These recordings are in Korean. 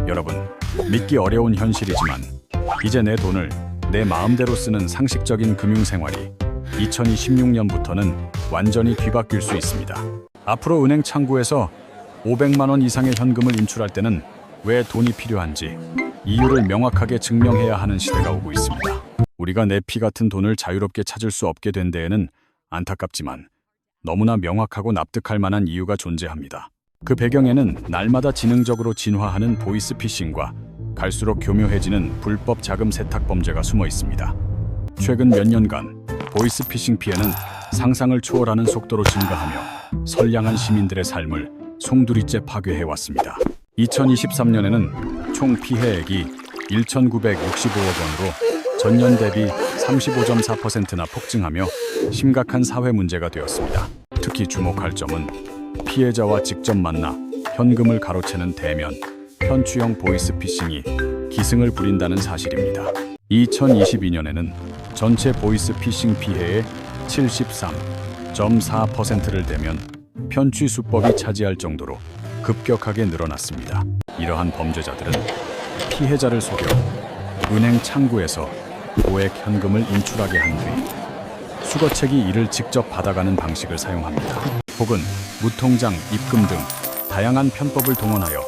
여러분, 믿기 어려운 현실이지만 이제 내 돈을 내 마음대로 쓰는 상식적인 금융생활이 2026년부터는 완전히 뒤바뀔 수 있습니다. 앞으로 은행 창구에서 500만 원 이상의 현금을 인출할 때는 왜 돈이 필요한지 이유를 명확하게 증명해야 하는 시대가 오고 있습니다. 우리가 내 피 같은 돈을 자유롭게 찾을 수 없게 된 데에는 안타깝지만 너무나 명확하고 납득할 만한 이유가 존재합니다. 그 배경에는 날마다 지능적으로 진화하는 보이스피싱과 갈수록 교묘해지는 불법 자금 세탁 범죄가 숨어 있습니다. 최근 몇 년간 보이스피싱 피해는 상상을 초월하는 속도로 증가하며 선량한 시민들의 삶을 송두리째 파괴해왔습니다. 2023년에는 총 피해액이 1,965억 원으로 전년 대비 35.4%나 폭증하며 심각한 사회 문제가 되었습니다. 특히 주목할 점은 피해자와 직접 만나 현금을 가로채는 대면, 편취형 보이스피싱이 기승을 부린다는 사실입니다. 2022년에는 전체 보이스피싱 피해의 73.4%를 대면 편취 수법이 차지할 정도로 급격하게 늘어났습니다. 이러한 범죄자들은 피해자를 속여 은행 창구에서 고액 현금을 인출하게 한 뒤 수거책이 이를 직접 받아가는 방식을 사용합니다. 혹은 무통장, 입금 등 다양한 편법을 동원하여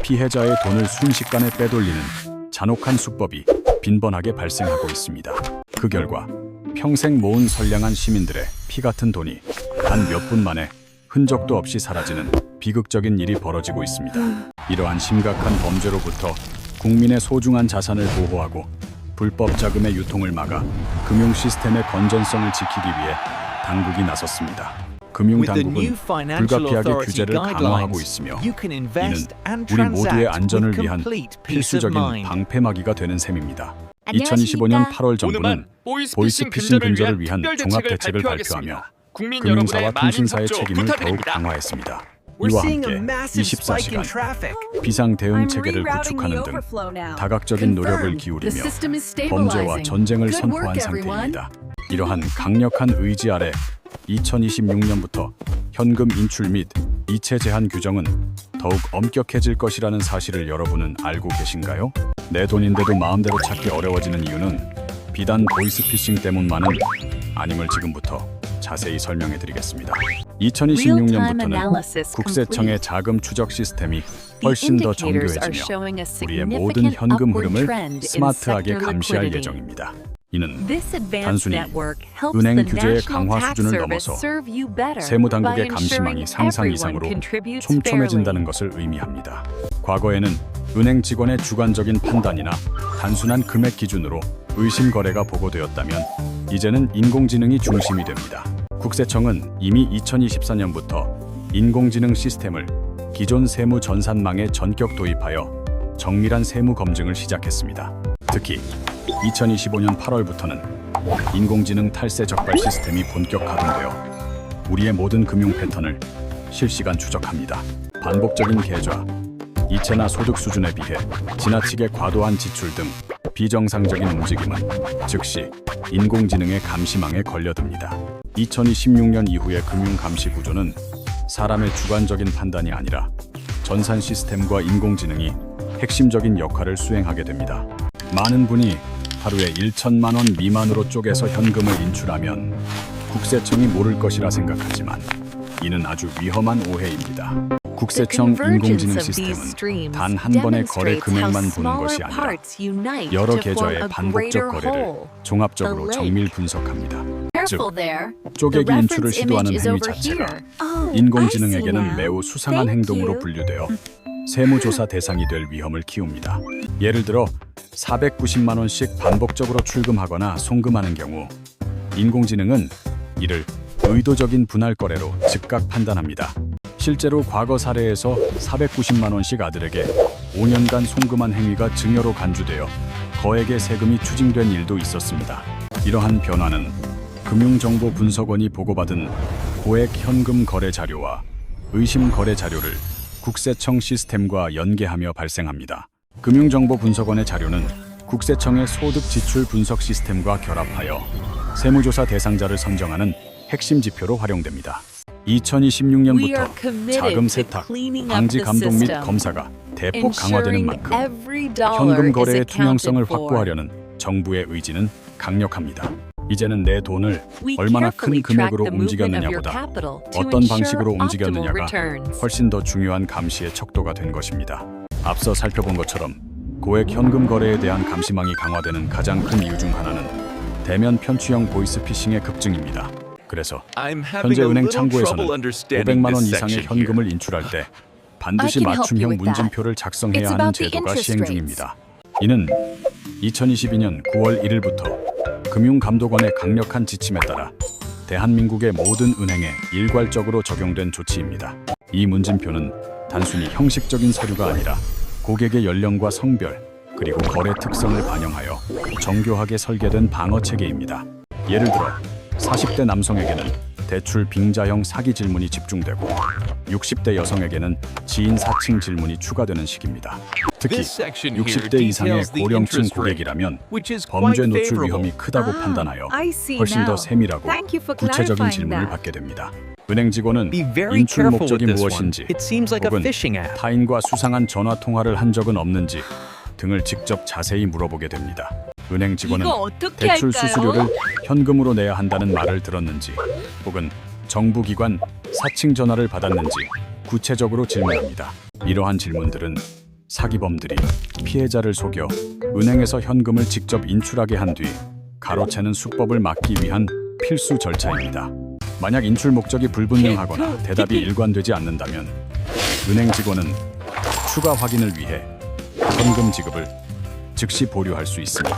피해자의 돈을 순식간에 빼돌리는 잔혹한 수법이 빈번하게 발생하고 있습니다. 그 결과 평생 모은 선량한 시민들의 피 같은 돈이 단 몇 분 만에 흔적도 없이 사라지는 비극적인 일이 벌어지고 있습니다. 이러한 심각한 범죄로부터 국민의 소중한 자산을 보호하고 불법 자금의 유통을 막아 금융 시스템의 건전성을 지키기 위해 당국이 나섰습니다. 금융당국은 불가피하게 규제를 강화하고 있으며 이는 우리 모두의 안전을 위한 필수적인 방패막이가 되는 셈입니다. 2025년 8월 정부는 보이스피싱 근절을 위한 종합대책을 발표하며 금융사와 통신사의 책임을 더욱 강화했습니다. 이와 함께 24시간 비상 대응 체계를 구축하는 등 다각적인 노력을 기울이며 범죄와 전쟁을 선포한 상태입니다. 이러한 강력한 의지 아래 2026년부터 현금 인출 및 이체 제한 규정은 더욱 엄격해질 것이라는 사실을 여러분은 알고 계신가요? 내 돈인데도 마음대로 찾기 어려워지는 이유는 비단 보이스피싱 때문만은 아님을 지금부터 자세히 설명해드리겠습니다. 2026년부터는 국세청의 자금 추적 시스템이 훨씬 더 정교해지며 우리의 모든 현금 흐름을 스마트하게 감시할 예정입니다. 이는 단순히 은행 규제의 강화 수준을 넘어서 세무당국의 감시망이 상상 이상으로 촘촘해진다는 것을 의미합니다. 과거에는 은행 직원의 주관적인 판단이나 단순한 금액 기준으로 의심 거래가 보고되었다면 이제는 인공지능이 중심이 됩니다. 국세청은 이미 2024년부터 인공지능 시스템을 기존 세무 전산망에 전격 도입하여 정밀한 세무 검증을 시작했습니다. 특히 2025년 8월부터는 인공지능 탈세 적발 시스템이 본격 가동되어 우리의 모든 금융 패턴을 실시간 추적합니다. 반복적인 계좌, 이체나 소득 수준에 비해 지나치게 과도한 지출 등 비정상적인 움직임은 즉시 인공지능의 감시망에 걸려듭니다. 2026년 이후의 금융 감시 구조는 사람의 주관적인 판단이 아니라 전산 시스템과 인공지능이 핵심적인 역할을 수행하게 됩니다. 많은 분이 하루에 1천만 원 미만으로 쪼개서 현금을 인출하면 국세청이 모를 것이라 생각하지만 이는 아주 위험한 오해입니다. 국세청 인공지능 시스템은 단 한 번의 거래 금액만 보는 것이 아니라 여러 계좌의 반복적 거래를 종합적으로 정밀 분석합니다. 즉, 쪼개기 인출을 시도하는 행위 자체가 인공지능에게는 매우 수상한 행동으로 분류되어 세무조사 대상이 될 위험을 키웁니다. 예를 들어 490만 원씩 반복적으로 출금하거나 송금하는 경우 인공지능은 이를 의도적인 분할 거래로 즉각 판단합니다. 실제로 과거 사례에서 490만 원씩 아들에게 5년간 송금한 행위가 증여로 간주되어 거액의 세금이 추징된 일도 있었습니다. 이러한 변화는 금융정보분석원이 보고받은 고액 현금 거래 자료와 의심 거래 자료를 국세청 시스템과 연계하며 발생합니다. 금융정보분석원의 자료는 국세청의 소득 지출 분석 시스템과 결합하여 세무조사 대상자를 선정하는 핵심 지표로 활용됩니다. 2026년부터 자금 세탁, 방지 감독 및 검사가 대폭 강화되는 만큼 현금 거래의 투명성을 확보하려는 정부의 의지는 강력합니다. 이제는 내 돈을 얼마나 큰 금액으로 움직였느냐보다 어떤 방식으로 움직였느냐가 훨씬 더 중요한 감시의 척도가 된 것입니다. 앞서 살펴본 것처럼 고액 현금 거래에 대한 감시망이 강화되는 가장 큰 이유 중 하나는 대면 편취형 보이스피싱의 급증입니다. 그래서 현재 은행 창구에서는 500만 원 이상의 현금을 인출할 때 반드시 맞춤형 문진표를 작성해야 하는 제도가 시행 중입니다. 이는 2022년 9월 1일부터 금융감독원의 강력한 지침에 따라 대한민국의 모든 은행에 일괄적으로 적용된 조치입니다. 이 문진표는 단순히 형식적인 서류가 아니라 고객의 연령과 성별 그리고 거래 특성을 반영하여 정교하게 설계된 방어 체계입니다. 예를 들어 40대 남성에게는 대출 빙자형 사기 질문이 집중되고 60대 여성에게는 지인 사칭 질문이 추가되는 식입니다. 특히 60대 이상의 고령층 고객이라면 범죄 노출 위험이 크다고 판단하여 훨씬 더 세밀하고 구체적인 질문을 받게 됩니다. 은행 직원은 인출 목적이 무엇인지 혹은 타인과 수상한 전화 통화를 한 적은 없는지 등을 직접 자세히 물어보게 됩니다. 은행 직원은 대출 수수료를 현금으로 내야 한다는 말을 들었는지 혹은 정부기관 사칭 전화를 받았는지 구체적으로 질문합니다. 이러한 질문들은 사기범들이 피해자를 속여 은행에서 현금을 직접 인출하게 한 뒤 가로채는 수법을 막기 위한 필수 절차입니다. 만약 인출 목적이 불분명하거나 대답이 일관되지 않는다면 은행 직원은 추가 확인을 위해 현금 지급을 즉시 보류할 수 있습니다.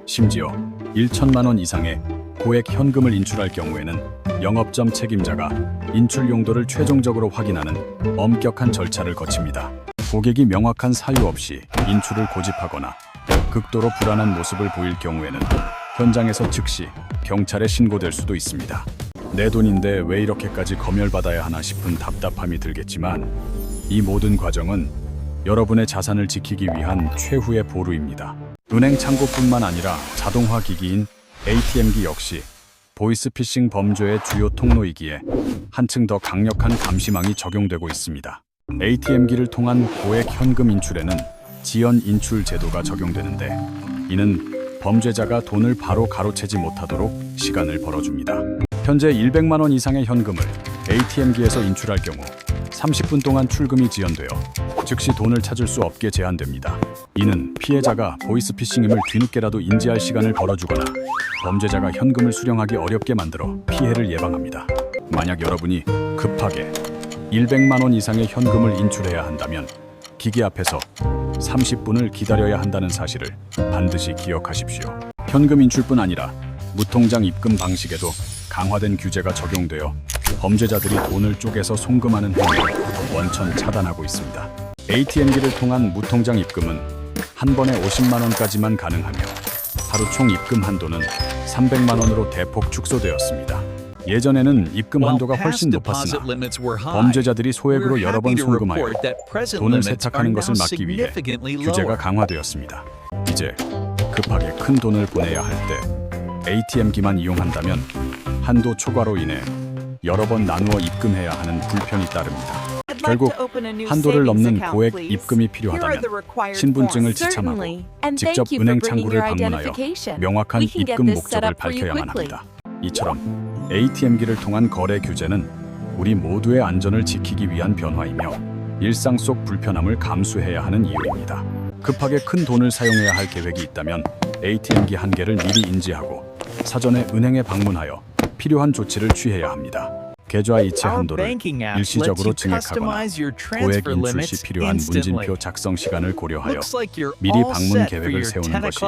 심지어 1천만 원 이상의 고액 현금을 인출할 경우에는 영업점 책임자가 인출 용도를 최종적으로 확인하는 엄격한 절차를 거칩니다. 고객이 명확한 사유 없이 인출을 고집하거나 극도로 불안한 모습을 보일 경우에는 현장에서 즉시 경찰에 신고될 수도 있습니다. 내 돈인데 왜 이렇게까지 검열받아야 하나 싶은 답답함이 들겠지만 이 모든 과정은 여러분의 자산을 지키기 위한 최후의 보루입니다. 은행 창구뿐만 아니라 자동화 기기인 ATM기 역시 보이스피싱 범죄의 주요 통로이기에 한층 더 강력한 감시망이 적용되고 있습니다. ATM기를 통한 고액 현금 인출에는 지연 인출 제도가 적용되는데 이는 범죄자가 돈을 바로 가로채지 못하도록 시간을 벌어줍니다. 현재 100만 원 이상의 현금을 ATM기에서 인출할 경우 30분 동안 출금이 지연되어 즉시 돈을 찾을 수 없게 제한됩니다. 이는 피해자가 보이스피싱임을 뒤늦게라도 인지할 시간을 벌어주거나 범죄자가 현금을 수령하기 어렵게 만들어 피해를 예방합니다. 만약 여러분이 급하게 100만 원 이상의 현금을 인출해야 한다면 기기 앞에서 30분을 기다려야 한다는 사실을 반드시 기억하십시오. 현금 인출뿐 아니라 무통장 입금 방식에도 강화된 규제가 적용되어 범죄자들이 돈을 쪼개서 송금하는 행위를 원천 차단하고 있습니다. ATM기를 통한 무통장 입금은 한 번에 50만 원까지만 가능하며 하루 총 입금 한도는 300만 원으로 대폭 축소되었습니다. 예전에는 입금 한도가 훨씬 높았으나 범죄자들이 소액으로 여러 번 송금하여 돈을 세탁하는 것을 막기 위해 규제가 강화되었습니다. 이제 급하게 큰 돈을 보내야 할 때 ATM기만 이용한다면 한도 초과로 인해 여러 번 나누어 입금해야 하는 불편이 따릅니다. 결국 한도를 넘는 고액 입금이 필요하다면 신분증을 지참하고 직접 은행 창구를 방문하여 명확한 입금 목적을 밝혀야만 합니다. 이처럼 ATM기를 통한 거래 규제는 우리 모두의 안전을 지키기 위한 변화이며 일상 속 불편함을 감수해야 하는 이유입니다. 급하게 큰 돈을 사용해야 할 계획이 있다면 ATM기 한계를 미리 인지하고 사전에 은행에 방문하여 필요한 조치를 취해야 합니다. 계좌 이체 한도를 일시적으로 증액하거나 고액 인출 시 필요한 문진표 작성 시간을 고려하여 미리 방문 계획을 세우는 것이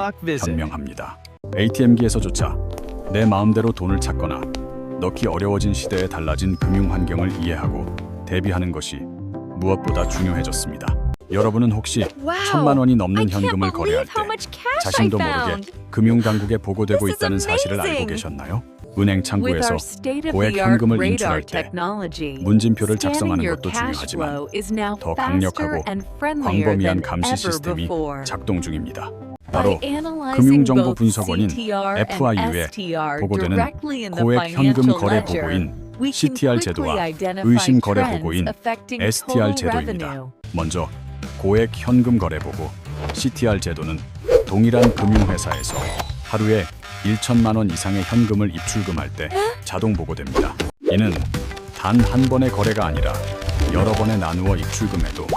현명합니다. ATM기에서조차 내 마음대로 돈을 찾거나 넣기 어려워진 시대에 달라진 금융 환경을 이해하고 대비하는 것이 무엇보다 중요해졌습니다. 여러분은 혹시 1,000만 원이 넘는 현금을 거래할 때 자신도 모르게 금융당국에 보고되고 있다는 사실을 알고 계셨나요? 은행 창구에서 고액 현금을 인출할 때 문진표를 작성하는 것도 중요하지만 더 강력하고 광범위한 감시 시스템이 작동 중입니다. 바로 금융정보분석원인 FIU에 보고되는 고액 현금 거래 보고인 CTR 제도와 의심 거래 보고인 STR 제도입니다. 먼저 고액 현금 거래 보고 CTR 제도는 동일한 금융회사에서 하루에 1천만 원 이상의 현금을 입출금할 때 자동 보고됩니다. 이는 단 한 번의 거래가 아니라 여러 번에 나누어 입출금해도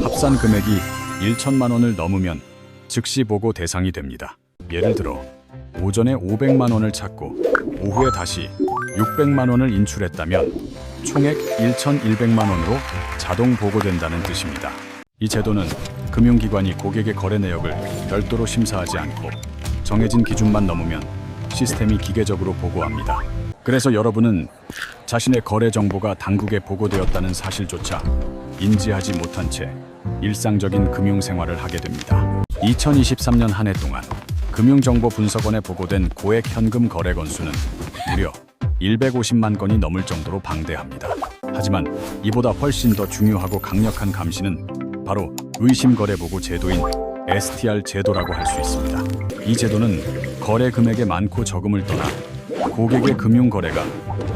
합산 금액이 1천만 원을 넘으면 즉시 보고 대상이 됩니다. 예를 들어 오전에 500만 원을 찾고 오후에 다시 600만 원을 인출했다면 총액 1,100만 원으로 자동 보고된다는 뜻입니다. 이 제도는 금융기관이 고객의 거래 내역을 별도로 심사하지 않고 정해진 기준만 넘으면 시스템이 기계적으로 보고합니다. 그래서 여러분은 자신의 거래 정보가 당국에 보고되었다는 사실조차 인지하지 못한 채 일상적인 금융생활을 하게 됩니다. 2023년 한 해 동안 금융정보분석원에 보고된 고액 현금 거래 건수는 무려 150만 건이 넘을 정도로 방대합니다. 하지만 이보다 훨씬 더 중요하고 강력한 감시는 바로 의심거래보고 제도인 STR 제도라고 할 수 있습니다. 이 제도는 거래 금액의 많고 적음을 떠나 고객의 금융거래가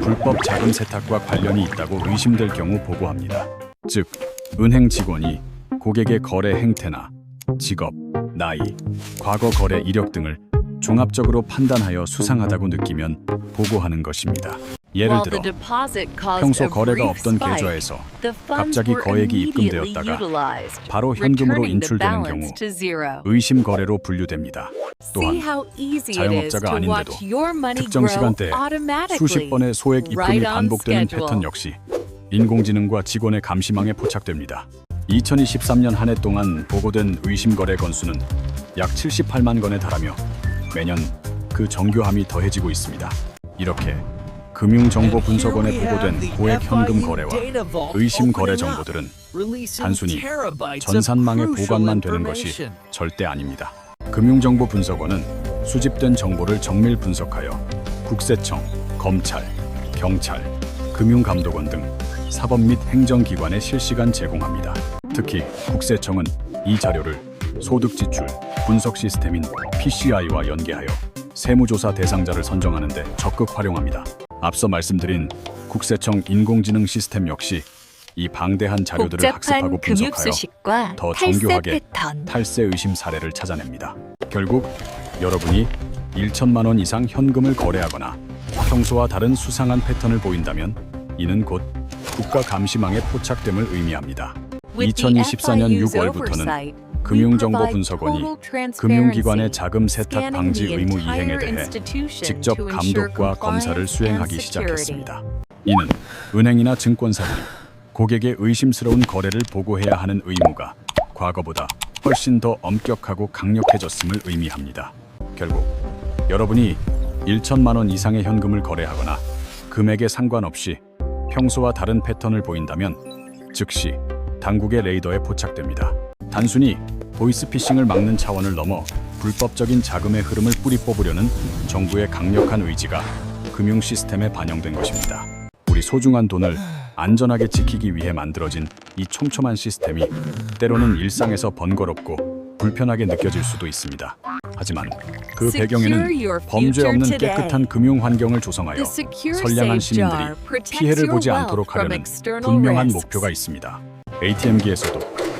불법 자금 세탁과 관련이 있다고 의심될 경우 보고합니다. 즉, 은행 직원이 고객의 거래 행태나 직업, 나이, 과거 거래 이력 등을 종합적으로 판단하여 수상하다고 느끼면 보고하는 것입니다. 예를 들어 평소 거래가 없던 계좌에서 갑자기 거액이 입금되었다가 바로 현금으로 인출되는 경우 의심 거래로 분류됩니다. 또한 자영업자가 아닌데도 특정 시간대에 수십 번의 소액 입금이 반복되는 패턴 역시 인공지능과 직원의 감시망에 포착됩니다. 2023년 한 해 동안 보고된 의심 거래 건수는 약 78만 건에 달하며 매년 그 정교함이 더해지고 있습니다. 이렇게 금융정보분석원에 보고된 고액 현금 거래와 의심 거래 정보들은 단순히 전산망에 보관만 되는 것이 절대 아닙니다. 금융정보분석원은 수집된 정보를 정밀 분석하여 국세청, 검찰, 경찰, 금융감독원 등 사법 및 행정기관에 실시간 제공합니다. 특히 국세청은 이 자료를 소득지출 분석 시스템인 PCI와 연계하여 세무조사 대상자를 선정하는 데 적극 활용합니다. 앞서 말씀드린 국세청 인공지능 시스템 역시 이 방대한 자료들을 학습하고 분석하여 더 정교하게 탈세 의심 사례를 찾아냅니다. 결국 여러분이 1천만 원 이상 현금을 거래하거나 평소와 다른 수상한 패턴을 보인다면 이는 곧 국가 감시망에 포착됨을 의미합니다. 2024년 6월부터는 금융정보분석원이 금융기관의 자금 세탁 방지 의무 이행에 대해 직접 감독과 검사를 수행하기 시작했습니다. 이는 은행이나 증권사들이 고객의 의심스러운 거래를 보고해야 하는 의무가 과거보다 훨씬 더 엄격하고 강력해졌음을 의미합니다. 결국 여러분이 1천만 원 이상의 현금을 거래하거나 금액에 상관없이 평소와 다른 패턴을 보인다면 즉시 당국의 레이더에 포착됩니다. 단순히 보이스피싱을 막는 차원을 넘어 불법적인 자금의 흐름을 뿌리 뽑으려는 정부의 강력한 의지가 금융 시스템에 반영된 것입니다. 우리 소중한 돈을 안전하게 지키기 위해 만들어진 이 촘촘한 시스템이 때로는 일상에서 번거롭고 불편하게 느껴질 수도 있습니다. 하지만 그 배경에는 범죄 없는 깨끗한 금융 환경을 조성하여 선량한 시민들이 피해를 보지 않도록 하려는 분명한 목표가 있습니다. ATM기에서도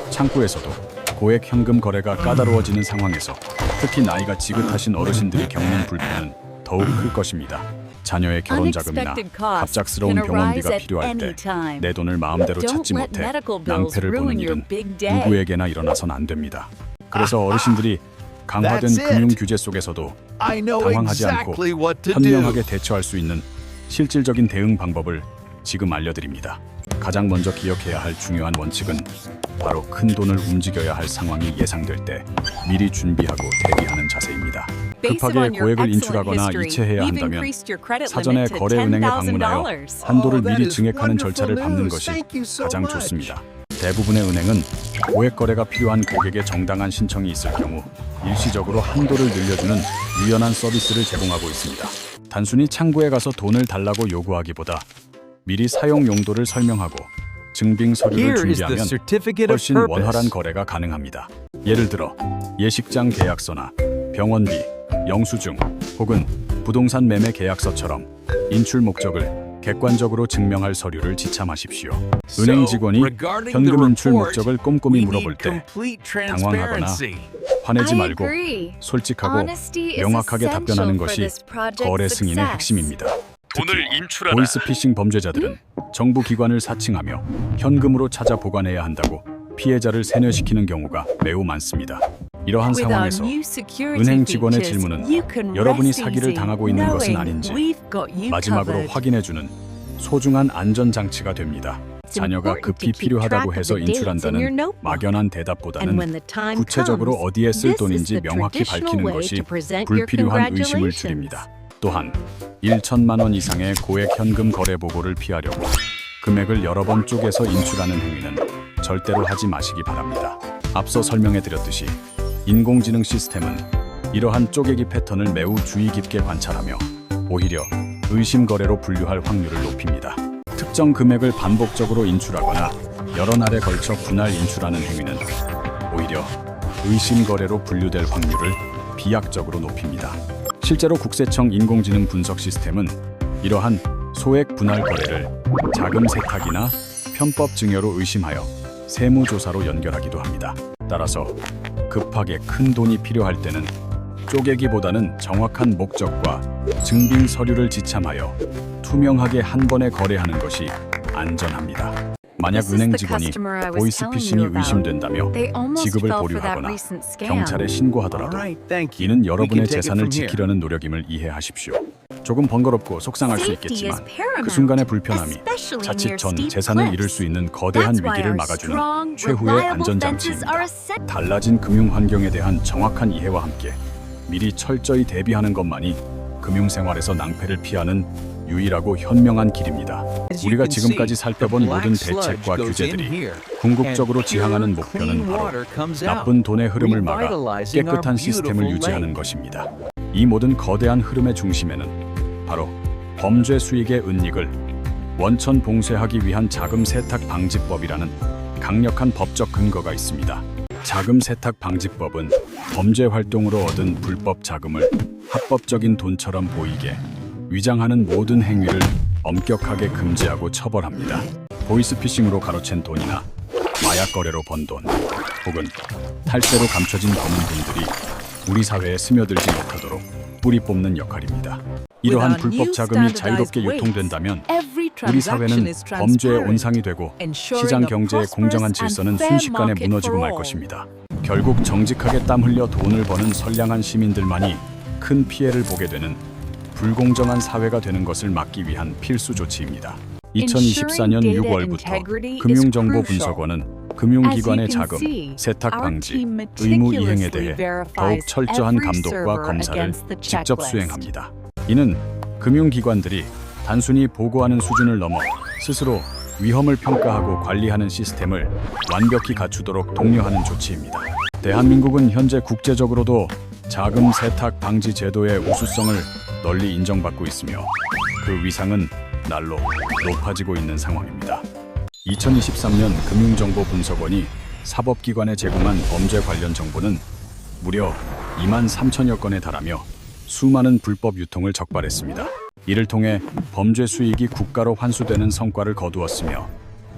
창구에서도 고액 현금 거래가 까다로워지는 상황에서 특히 나이가 지긋하신 어르신들이 겪는 불편은 더욱 클 것입니다. 자녀의 결혼 자금이나 갑작스러운 병원비가 필요할 때 내 돈을 마음대로 찾지 못해 낭패를 보는 일은 누구에게나 일어나선 안 됩니다. 그래서 어르신들이 강화된 금융 규제 속에서도 당황하지 않고 현명하게 대처할 수 있는 실질적인 대응 방법을 지금 알려드립니다. 가장 먼저 기억해야 할 중요한 원칙은 바로 큰 돈을 움직여야 할 상황이 예상될 때 미리 준비하고 대비하는 자세입니다. 급하게 고액을 인출하거나 이체해야 한다면 사전에 거래은행에 방문하여 한도를 미리 증액하는 절차를 밟는 것이 가장 좋습니다. 대부분의 은행은 고액 거래가 필요한 고객의 정당한 신청이 있을 경우 일시적으로 한도를 늘려주는 유연한 서비스를 제공하고 있습니다. 단순히 창구에 가서 돈을 달라고 요구하기보다 미리 사용 용도를 설명하고 증빙 서류를 준비하면 훨씬 원활한 거래가 가능합니다. 예를 들어 예식장 계약서나 병원비, 영수증 혹은 부동산 매매 계약서처럼 인출 목적을 객관적으로 증명할 서류를 지참하십시오. 은행 직원이 현금 인출 목적을 꼼꼼히 물어볼 때 당황하거나 화내지 말고 솔직하고 명확하게 답변하는 것이 거래 승인의 핵심입니다. 특히 보이스피싱 범죄자들은 정부 기관을 사칭하며 현금으로 찾아 보관해야 한다고 피해자를 세뇌시키는 경우가 매우 많습니다. 이러한 상황에서 은행 직원의 질문은 여러분이 사기를 당하고 있는 것은 아닌지 마지막으로 확인해주는 소중한 안전장치가 됩니다. 자녀가 급히 필요하다고 해서 인출한다는 막연한 대답보다는 구체적으로 어디에 쓸 돈인지 명확히 밝히는 것이 불필요한 의심을 줄입니다. 또한 1천만 원 이상의 고액 현금 거래 보고를 피하려고 금액을 여러 번 쪼개서 인출하는 행위는 절대로 하지 마시기 바랍니다. 앞서 설명해드렸듯이 인공지능 시스템은 이러한 쪼개기 패턴을 매우 주의 깊게 관찰하며 오히려 의심 거래로 분류할 확률을 높입니다. 특정 금액을 반복적으로 인출하거나 여러 날에 걸쳐 분할 인출하는 행위는 오히려 의심 거래로 분류될 확률을 비약적으로 높입니다. 실제로 국세청 인공지능 분석 시스템은 이러한 소액 분할 거래를 자금 세탁이나 편법 증여로 의심하여 세무조사로 연결하기도 합니다. 따라서 급하게 큰 돈이 필요할 때는 쪼개기보다는 정확한 목적과 증빙 서류를 지참하여 투명하게 한 번에 거래하는 것이 안전합니다. 만약 은행 직원이 보이스피싱이 의심된다며 지급을 보류하거나 경찰에 신고하더라도 이는 여러분의 재산을 지키려는 노력임을 이해하십시오. 조금 번거롭고 속상할 수 있겠지만 그 순간의 불편함이 자칫 전 재산을 잃을 수 있는 거대한 위기를 막아주는 최후의 안전장치입니다. 달라진 금융 환경에 대한 정확한 이해와 함께 미리 철저히 대비하는 것만이 금융생활에서 낭패를 피하는 유일하고 현명한 길입니다. 우리가 지금까지 살펴본 모든 대책과 규제들이 궁극적으로 지향하는 목표는 바로 나쁜 돈의 흐름을 막아 깨끗한 시스템을 유지하는 것입니다. 이 모든 거대한 흐름의 중심에는 바로 범죄 수익의 은닉을 원천 봉쇄하기 위한 자금 세탁 방지법이라는 강력한 법적 근거가 있습니다. 자금 세탁 방지법은 범죄 활동으로 얻은 불법 자금을 합법적인 돈처럼 보이게 위장하는 모든 행위를 엄격하게 금지하고 처벌합니다. 보이스피싱으로 가로챈 돈이나 마약 거래로 번 돈, 혹은 탈세로 감춰진 검은 돈들이 우리 사회에 스며들지 못하도록 뿌리 뽑는 역할입니다. 이러한 불법 자금이 자유롭게 유통된다면 우리 사회는 범죄의 온상이 되고 시장 경제의 공정한 질서는 순식간에 무너지고 말 것입니다. 결국 정직하게 땀 흘려 돈을 버는 선량한 시민들만이 큰 피해를 보게 되는 불공정한 사회가 되는 것을 막기 위한 필수 조치입니다. 2024년 6월부터 금융정보분석원은 금융기관의 자금, 세탁 방지, 의무 이행에 대해 더욱 철저한 감독과 검사를 직접 수행합니다. 이는 금융기관들이 단순히 보고하는 수준을 넘어 스스로 위험을 평가하고 관리하는 시스템을 완벽히 갖추도록 독려하는 조치입니다. 대한민국은 현재 국제적으로도 자금 세탁 방지 제도의 우수성을 널리 인정받고 있으며 그 위상은 날로 높아지고 있는 상황입니다. 2023년 금융정보분석원이 사법기관에 제공한 범죄 관련 정보는 무려 2만 3천여 건에 달하며 수많은 불법 유통을 적발했습니다. 이를 통해 범죄 수익이 국가로 환수되는 성과를 거두었으며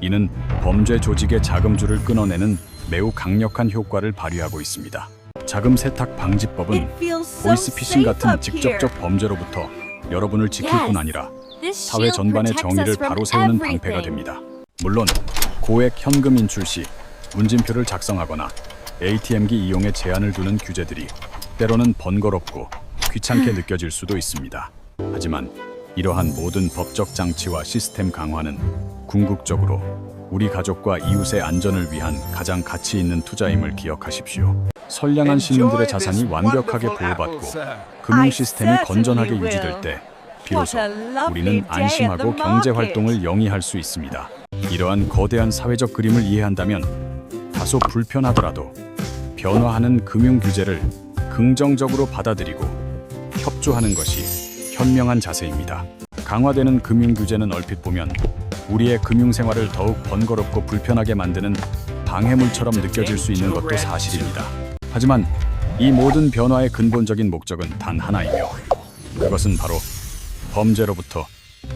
이는 범죄 조직의 자금줄을 끊어내는 매우 강력한 효과를 발휘하고 있습니다. 자금 세탁 방지법은 보이스피싱 같은 직접적 범죄로부터 여러분을 지킬 뿐 아니라 사회 전반의 정의를 바로 세우는 방패가 됩니다. 물론 고액 현금 인출 시 문진표를 작성하거나 ATM기 이용에 제한을 두는 규제들이 때로는 번거롭고 귀찮게 느껴질 수도 있습니다. 하지만 이러한 모든 법적 장치와 시스템 강화는 궁극적으로 우리 가족과 이웃의 안전을 위한 가장 가치 있는 투자임을 기억하십시오. 선량한 시민들의 자산이 완벽하게 보호받고 금융 시스템이 건전하게 유지될 때 비로소 우리는 안심하고 경제 활동을 영위할 수 있습니다. 이러한 거대한 사회적 그림을 이해한다면 다소 불편하더라도 변화하는 금융 규제를 긍정적으로 받아들이고 협조하는 것이 현명한 자세입니다. 강화되는 금융 규제는 얼핏 보면 우리의 금융 생활을 더욱 번거롭고 불편하게 만드는 방해물처럼 느껴질 수 있는 것도 사실입니다. 하지만 이 모든 변화의 근본적인 목적은 단 하나이며 그것은 바로 범죄로부터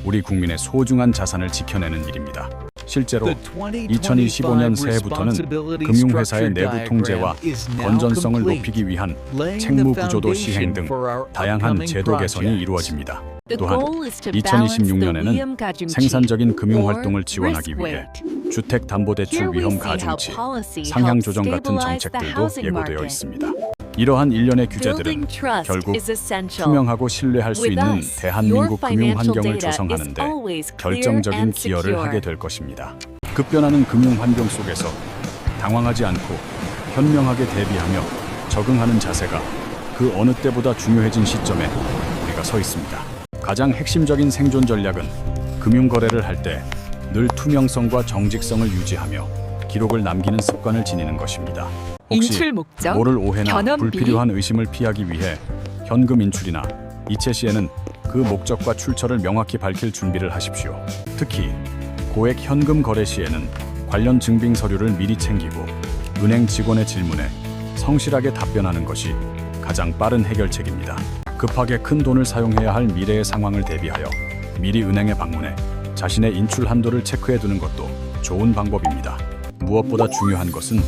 우리 국민의 소중한 자산을 지켜내는 일입니다. 실제로 2025년 새해부터는 금융회사의 내부 통제와 건전성을 높이기 위한 책무 구조도 시행 등 다양한 제도 개선이 이루어집니다. 또한 2026년에는 생산적인 금융활동을 지원하기 위해 주택담보대출 위험 가중치, 상향 조정 같은 정책들도 예고되어 있습니다. 이러한 일련의 규제들은 결국 투명하고 신뢰할 수 있는 대한민국 금융 환경을 조성하는 데 결정적인 기여를 하게 될 것입니다. 급변하는 금융 환경 속에서 당황하지 않고 현명하게 대비하며 적응하는 자세가 그 어느 때보다 중요해진 시점에 우리가 서 있습니다. 가장 핵심적인 생존 전략은 금융 거래를 할 때 늘 투명성과 정직성을 유지하며 기록을 남기는 습관을 지니는 것입니다. 혹시 모를 오해나 불필요한 의심을 피하기 위해 현금 인출이나 이체 시에는 그 목적과 출처를 명확히 밝힐 준비를 하십시오. 특히 고액 현금 거래 시에는 관련 증빙 서류를 미리 챙기고 은행 직원의 질문에 성실하게 답변하는 것이 가장 빠른 해결책입니다. 급하게 큰 돈을 사용해야 할 미래의 상황을 대비하여 미리 은행에 방문해 자신의 인출 한도를 체크해 두는 것도 좋은 방법입니다. 무엇보다 중요한 것은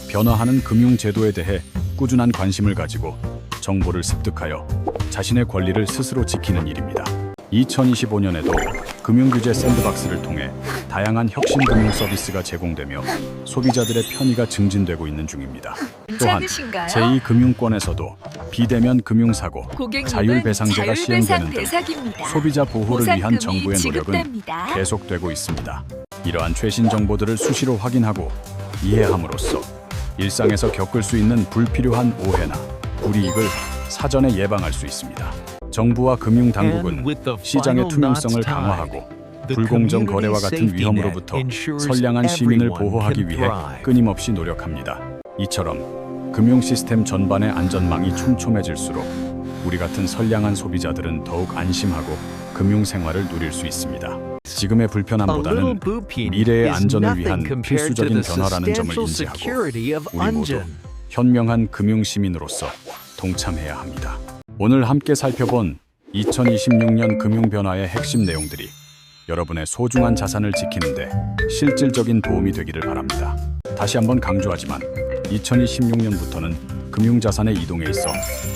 변화하는 금융 제도에 대해 꾸준한 관심을 가지고 정보를 습득하여 자신의 권리를 스스로 지키는 일입니다. 2025년에도 금융규제 샌드박스를 통해 다양한 혁신 금융 서비스가 제공되며 소비자들의 편의가 증진되고 있는 중입니다. 또한 제2금융권에서도 비대면 금융사고, 자율배상제가 시행되는 등 소비자 보호를 위한 정부의 노력은 계속되고 있습니다. 이러한 최신 정보들을 수시로 확인하고 이해함으로써 일상에서 겪을 수 있는 불필요한 오해나 불이익을 사전에 예방할 수 있습니다. 정부와 금융당국은 시장의 투명성을 강화하고 불공정 거래와 같은 위험으로부터 선량한 시민을 보호하기 위해 끊임없이 노력합니다. 이처럼 금융 시스템 전반의 안전망이 촘촘해질수록 우리 같은 선량한 소비자들은 더욱 안심하고 금융 생활을 누릴 수 있습니다. 지금의 불편함보다는 미래의 안전을 위한 필수적인 변화라는 점을 인지하고 우리 모두 현명한 금융 시민으로서 동참해야 합니다. 오늘 함께 살펴본 2026년 금융 변화의 핵심 내용들이 여러분의 소중한 자산을 지키는데 실질적인 도움이 되기를 바랍니다. 다시 한번 강조하지만 2026년부터는 금융자산의 이동에 있어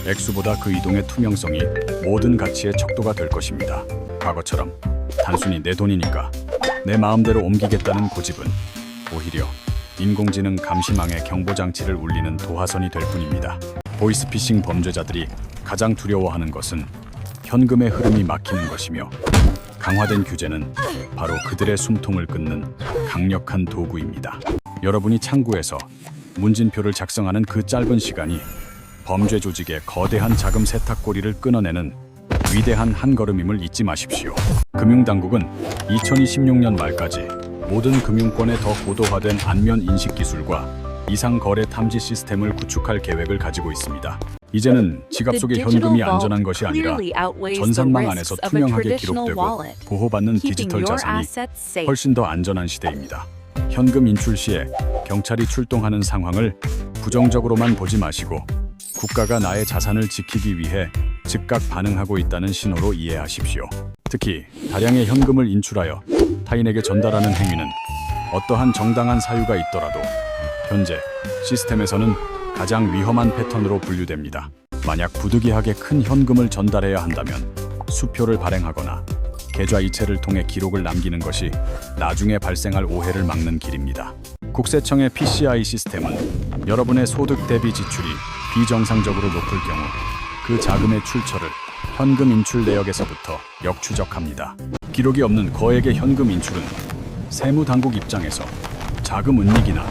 액수보다 그 이동의 투명성이 모든 가치의 척도가 될 것입니다. 과거처럼 단순히 내 돈이니까 내 마음대로 옮기겠다는 고집은 오히려 인공지능 감시망의 경보장치를 울리는 도화선이 될 뿐입니다. 보이스피싱 범죄자들이 가장 두려워하는 것은 현금의 흐름이 막히는 것이며 강화된 규제는 바로 그들의 숨통을 끊는 강력한 도구입니다. 여러분이 창구에서 문진표를 작성하는 그 짧은 시간이 범죄 조직의 거대한 자금 세탁고리를 끊어내는 위대한 한 걸음임을 잊지 마십시오. 금융당국은 2026년 말까지 모든 금융권에 더 고도화된 안면 인식 기술과 이상 거래 탐지 시스템을 구축할 계획을 가지고 있습니다. 이제는 지갑 속의 현금이 안전한 것이 아니라 전산망 안에서 투명하게 기록되고 보호받는 디지털 자산이 훨씬 더 안전한 시대입니다. 현금 인출 시에 경찰이 출동하는 상황을 부정적으로만 보지 마시고 국가가 나의 자산을 지키기 위해 즉각 반응하고 있다는 신호로 이해하십시오. 특히 다량의 현금을 인출하여 타인에게 전달하는 행위는 어떠한 정당한 사유가 있더라도 현재 시스템에서는 가장 위험한 패턴으로 분류됩니다. 만약 부득이하게 큰 현금을 전달해야 한다면 수표를 발행하거나 계좌 이체를 통해 기록을 남기는 것이 나중에 발생할 오해를 막는 길입니다. 국세청의 PCI 시스템은 여러분의 소득 대비 지출이 비정상적으로 높을 경우 그 자금의 출처를 현금 인출 내역에서부터 역추적합니다. 기록이 없는 거액의 현금 인출은 세무당국 입장에서 자금 은닉이나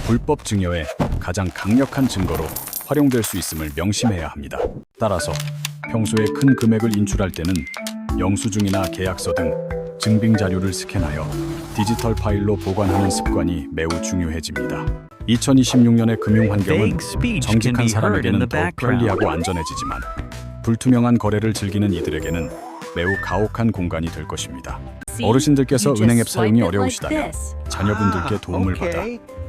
불법 증여의 가장 강력한 증거로 활용될 수 있음을 명심해야 합니다. 따라서 평소에 큰 금액을 인출할 때는 영수증이나 계약서 등 증빙 자료를 스캔하여 디지털 파일로 보관하는 습관이 매우 중요해집니다. 2026년의 금융 환경은 정직한 사람에게는 더욱 편리하고 안전해지지만 불투명한 거래를 즐기는 이들에게는 매우 가혹한 공간이 될 것입니다. 어르신들께서 은행 앱 사용이 어려우시다면 자녀분들께 도움을 받아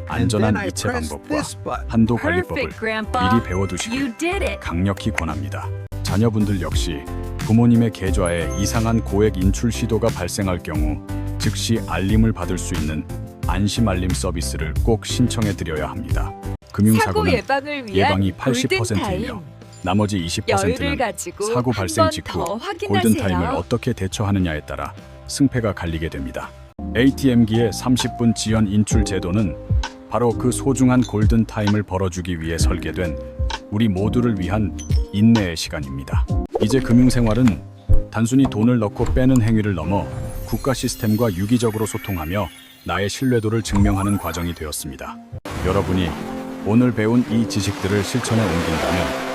안전한 이체 방법과 한도 관리법을 미리 배워두시길 강력히 권합니다. 자녀분들 역시 부모님의 계좌에 이상한 고액 인출 시도가 발생할 경우 즉시 알림을 받을 수 있는 안심 알림 서비스를 꼭 신청해 드려야 합니다. 금융사고는 예방이 80%이며 나머지 20%는 사고 발생 직후 골든타임을 어떻게 대처하느냐에 따라 승패가 갈리게 됩니다. ATM기의 30분 지연 인출 제도는 바로 그 소중한 골든타임을 벌어주기 위해 설계된 우리 모두를 위한 인내의 시간입니다. 이제 금융생활은 단순히 돈을 넣고 빼는 행위를 넘어 국가 시스템과 유기적으로 소통하며 나의 신뢰도를 증명하는 과정이 되었습니다. 여러분이 오늘 배운 이 지식들을 실천에 옮긴다면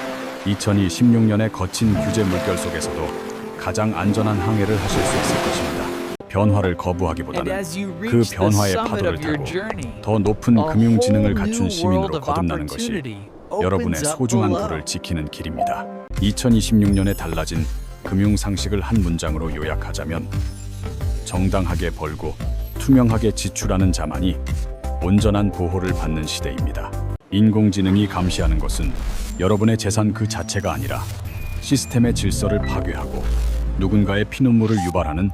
2016년의 거친 규제 물결 속에서도 가장 안전한 항해를 하실 수 있을 것입니다. 변화를 거부하기보다는 그 변화의 파도를 타고 더 높은 금융지능을 갖춘 시민으로 거듭나는 것이 여러분의 소중한 부를 지키는 길입니다. 2026년에 달라진 금융상식을 한 문장으로 요약하자면 정당하게 벌고 투명하게 지출하는 자만이 온전한 보호를 받는 시대입니다. 인공지능이 감시하는 것은 여러분의 재산 그 자체가 아니라 시스템의 질서를 파괴하고 누군가의 피눈물을 유발하는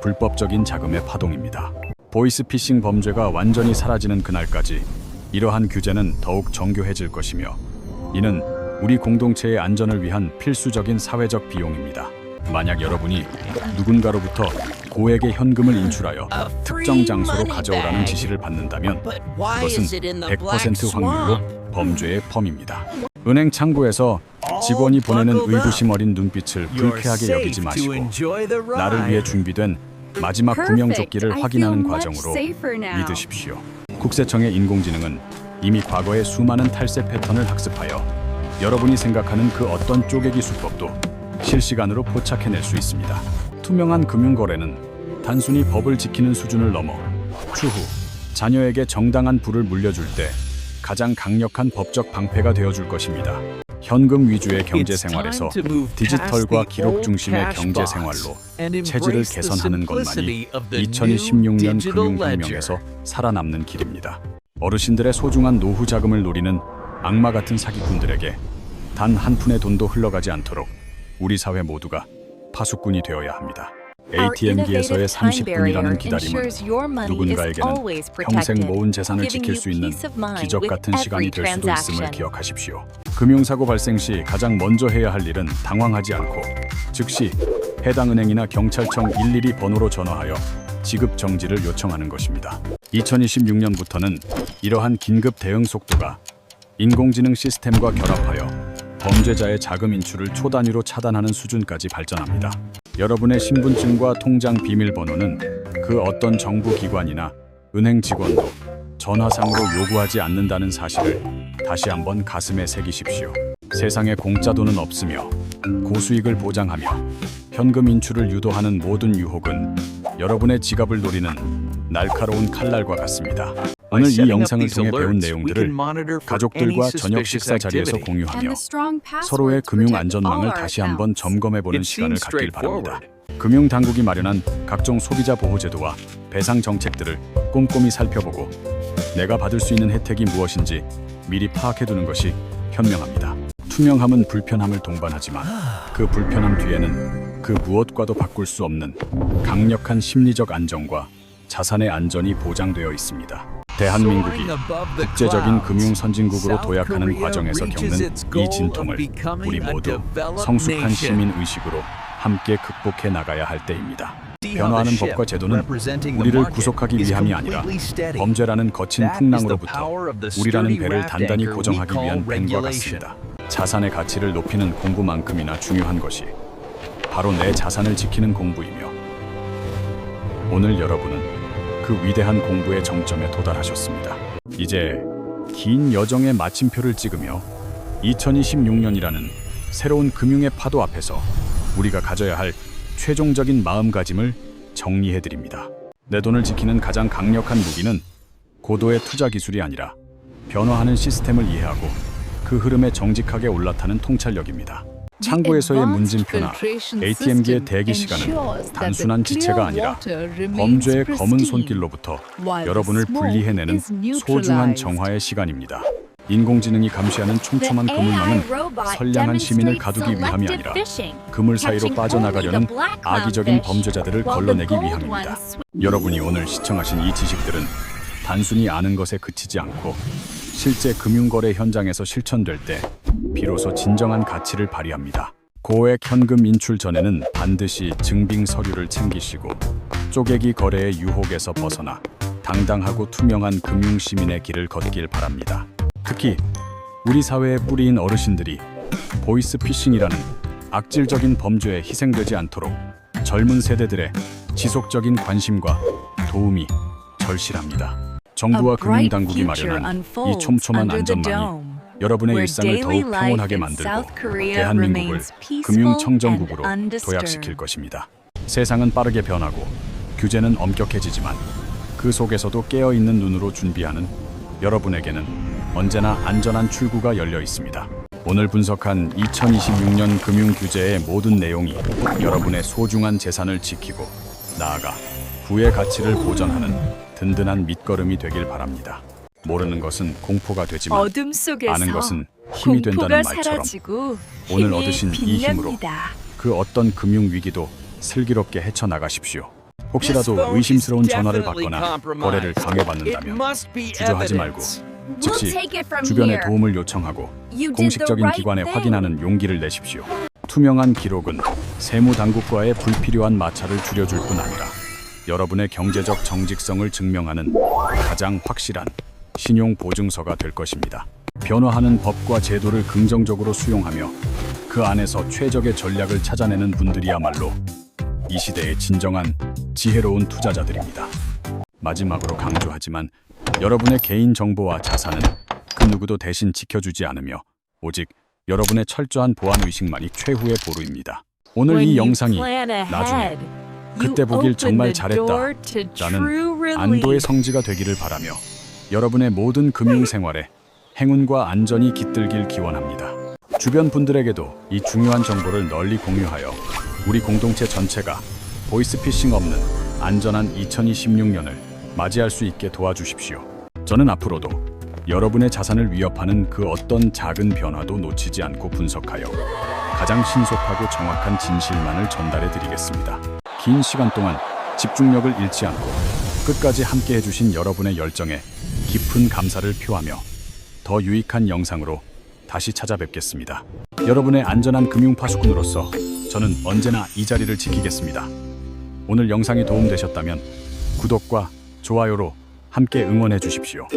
불법적인 자금의 파동입니다. 보이스피싱 범죄가 완전히 사라지는 그날까지 이러한 규제는 더욱 정교해질 것이며 이는 우리 공동체의 안전을 위한 필수적인 사회적 비용입니다. 만약 여러분이 누군가로부터 고액의 현금을 인출하여 특정 장소로 가져오라는 지시를 받는다면 그것은 100% 확률로 범죄의 범입니다. 은행 창구에서 직원이 보내는 의구심 어린 눈빛을 불쾌하게 여기지 마시고 나를 위해 준비된 마지막 구명조끼를 확인하는 과정으로 믿으십시오. 국세청의 인공지능은 이미 과거의 수많은 탈세 패턴을 학습하여 여러분이 생각하는 그 어떤 쪼개기 수법도 실시간으로 포착해낼 수 있습니다. 투명한 금융거래는 단순히 법을 지키는 수준을 넘어 추후 자녀에게 정당한 부를 물려줄 때 가장 강력한 법적 방패가 되어줄 것입니다. 현금 위주의 경제생활에서 디지털과 기록 중심의 경제생활로 체질을 개선하는 것만이 2016년 금융혁명에서 살아남는 길입니다. 어르신들의 소중한 노후 자금을 노리는 악마 같은 사기꾼들에게 단 한 푼의 돈도 흘러가지 않도록 우리 사회 모두가 파수꾼이 되어야 합니다. ATM기에서의 30분이라는 기다림은 누군가에게는 평생 모은 재산을 지킬 수 있는 기적 같은 시간이 될 수도 있음을 기억하십시오. 금융사고 발생 시 가장 먼저 해야 할 일은 당황하지 않고 즉시 해당 은행이나 경찰청 112 번호로 전화하여 지급 정지를 요청하는 것입니다. 2026년부터는 이러한 긴급 대응 속도가 인공지능 시스템과 결합하여 범죄자의 자금 인출을 초단위로 차단하는 수준까지 발전합니다. 여러분의 신분증과 통장 비밀번호는 그 어떤 정부 기관이나 은행 직원도 전화상으로 요구하지 않는다는 사실을 다시 한번 가슴에 새기십시오. 세상에 공짜 돈은 없으며 고수익을 보장하며 현금 인출을 유도하는 모든 유혹은 여러분의 지갑을 노리는 날카로운 칼날과 같습니다. 오늘 이 영상을 통해 배운 내용들을 가족들과 저녁 식사 자리에서 공유하며 서로의 금융 안전망을 다시 한번 점검해보는 시간을 갖길 바랍니다. 금융당국이 마련한 각종 소비자 보호 제도와 배상 정책들을 꼼꼼히 살펴보고 내가 받을 수 있는 혜택이 무엇인지 미리 파악해두는 것이 현명합니다. 투명함은 불편함을 동반하지만 그 불편함 뒤에는 그 무엇과도 바꿀 수 없는 강력한 심리적 안정과 자산의 안전이 보장되어 있습니다. 대한민국이 국제적인 금융 선진국으로 도약하는 과정에서 겪는 이 진통을 우리 모두 성숙한 시민 의식으로 함께 극복해 나가야 할 때입니다. 변화하는 법과 제도는 우리를 구속하기 위함이 아니라 범죄라는 거친 풍랑으로부터 우리라는 배를 단단히 고정하기 위한 밴과 같습니다. 자산의 가치를 높이는 공부만큼이나 중요한 것이 바로 내 자산을 지키는 공부이며 오늘 여러분은 그 위대한 공부의 정점에 도달하셨습니다. 이제 긴 여정의 마침표를 찍으며 2026년이라는 새로운 금융의 파도 앞에서 우리가 가져야 할 최종적인 마음가짐을 정리해드립니다. 내 돈을 지키는 가장 강력한 무기는 고도의 투자 기술이 아니라 변화하는 시스템을 이해하고 그 흐름에 정직하게 올라타는 통찰력입니다. 창구에서의 문진표나 ATM기의 대기 시간은 단순한 지체가 아니라 범죄의 검은 손길로부터 여러분을 분리해내는 소중한 정화의 시간입니다. 인공지능이 감시하는 촘촘한 그물망은 선량한 시민을 가두기 위함이 아니라 그물 사이로 빠져나가려는 악의적인 범죄자들을 걸러내기 위함입니다. 여러분이 오늘 시청하신 이 지식들은 단순히 아는 것에 그치지 않고 실제 금융거래 현장에서 실천될 때 비로소 진정한 가치를 발휘합니다. 고액 현금 인출 전에는 반드시 증빙 서류를 챙기시고 쪼개기 거래의 유혹에서 벗어나 당당하고 투명한 금융시민의 길을 걷길 바랍니다. 특히 우리 사회의 뿌리인 어르신들이 보이스피싱이라는 악질적인 범죄에 희생되지 않도록 젊은 세대들의 지속적인 관심과 도움이 절실합니다. 정부와 금융당국이 마련한 이 촘촘한 안전망이 여러분의 일상을 더욱 평온하게 만들고 대한민국을 금융청정국으로 도약시킬 것입니다. 세상은 빠르게 변하고 규제는 엄격해지지만 그 속에서도 깨어있는 눈으로 준비하는 여러분에게는 언제나 안전한 출구가 열려 있습니다. 오늘 분석한 2026년 금융규제의 모든 내용이 여러분의 소중한 재산을 지키고 나아가 부의 가치를 보전하는 든든한 밑거름이 되길 바랍니다. 모르는 것은 공포가 되지만 어둠 속에서 아는 것은 힘이 된다는 말처럼 오늘 얻으신 이 힘으로 그 어떤 금융위기도 슬기롭게 헤쳐나가십시오. 혹시라도 의심스러운 전화를 받거나 거래를 방해받는다면 주저하지 말고 즉시 주변에 도움을 요청하고 공식적인 기관에 확인하는 용기를 내십시오. 투명한 기록은 세무당국과의 불필요한 마찰을 줄여줄 뿐 아니라 여러분의 경제적 정직성을 증명하는 가장 확실한 신용보증서가 될 것입니다. 변화하는 법과 제도를 긍정적으로 수용하며 그 안에서 최적의 전략을 찾아내는 분들이야말로 이 시대의 진정한 지혜로운 투자자들입니다. 마지막으로 강조하지만 여러분의 개인정보와 자산은 그 누구도 대신 지켜주지 않으며 오직 여러분의 철저한 보안의식만이 최후의 보루입니다. 오늘 이 영상이 나중에 그때 보길 정말 잘했다 라는 안도의 성지가 되기를 바라며 여러분의 모든 금융생활에 행운과 안전이 깃들길 기원합니다. 주변 분들에게도 이 중요한 정보를 널리 공유하여 우리 공동체 전체가 보이스피싱 없는 안전한 2026년을 맞이할 수 있게 도와주십시오. 저는 앞으로도 여러분의 자산을 위협하는 그 어떤 작은 변화도 놓치지 않고 분석하여 가장 신속하고 정확한 진실만을 전달해 드리겠습니다. 긴 시간 동안 집중력을 잃지 않고 끝까지 함께 해주신 여러분의 열정에 깊은 감사를 표하며 더 유익한 영상으로 다시 찾아뵙겠습니다. 여러분의 안전한 금융 파수꾼으로서 저는 언제나 이 자리를 지키겠습니다. 오늘 영상이 도움되셨다면 구독과 좋아요로 함께 응원해 주십시오.